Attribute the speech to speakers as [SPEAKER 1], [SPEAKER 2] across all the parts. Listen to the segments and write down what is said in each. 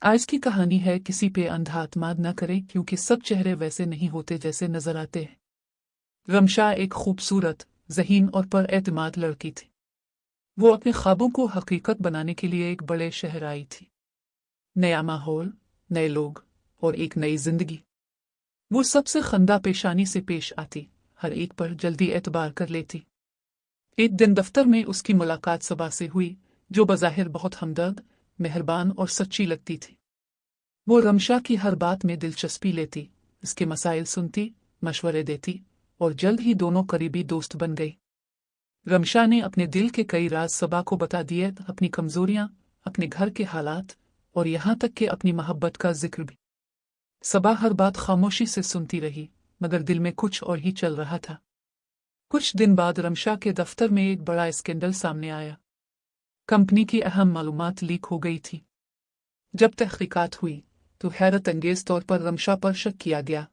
[SPEAKER 1] आज की कहानी है किसी पे अंधा एतमाद न करें क्योंकि सब चेहरे वैसे नहीं होते जैसे नजर आते हैं। रमशा एक खूबसूरत, ज़हीन और पर-एतमाद लड़की थी। वो अपने ख्वाबों को हकीकत बनाने के लिए एक बड़े शहर आई थी। नया माहौल, नए लोग और एक नई जिंदगी। वो सबसे खंदा पेशानी से पेश आती, हर एक पर जल्दी एतबार कर लेती। एक दिन दफ्तर में उसकी मुलाकात सबा से हुई, जो बज़ाहिर बहुत हमदर्द, मेहरबान और सच्ची लगती थी। वो रमशा की हर बात में दिलचस्पी लेती, इसके मसाइल सुनती, मशवरे देती और जल्द ही दोनों करीबी दोस्त बन गई। रमशा ने अपने दिल के कई राज सबा को बता दिए, अपनी कमजोरियां, अपने घर के हालात और यहाँ तक कि अपनी मोहब्बत का जिक्र भी। सबा हर बात खामोशी से सुनती रही, मगर दिल में कुछ और ही चल रहा था। कुछ दिन बाद रमशा के दफ्तर में एक बड़ा स्कैंडल सामने आया। कंपनी की अहम मालूमात लीक हो गई थी। जब तहकीकात हुई तो हैरत अंगेज तौर पर रमशा पर शक किया गया।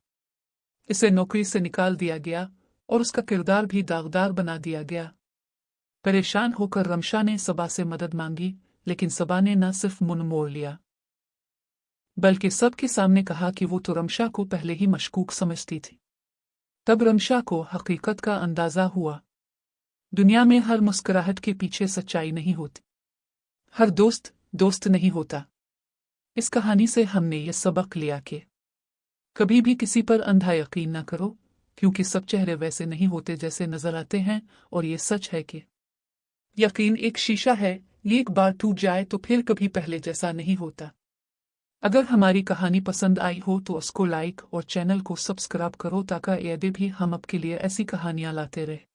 [SPEAKER 1] इसे नौकरी से निकाल दिया गया और उसका किरदार भी दागदार बना दिया गया। परेशान होकर रमशा ने सबा से मदद मांगी, लेकिन सबा ने न सिर्फ मुंह मोड़ लिया, बल्कि सबके सामने कहा कि वो तो रमशा को पहले ही मशकूक समझती थी। तब रमशा को हकीकत का अंदाजा हुआ। दुनिया में हर मुस्कुराहट के पीछे सच्चाई नहीं होती। हर दोस्त दोस्त नहीं होता। इस कहानी से हमने ये सबक लिया कि कभी भी किसी पर अंधा यकीन न करो, क्योंकि सब चेहरे वैसे नहीं होते जैसे नजर आते हैं। और ये सच है कि यकीन एक शीशा है, ये एक बार टूट जाए तो फिर कभी पहले जैसा नहीं होता। अगर हमारी कहानी पसंद आई हो तो उसको लाइक और चैनल को सब्सक्राइब करो, ताकि ये भी हम आपके लिए ऐसी कहानियां लाते रहे।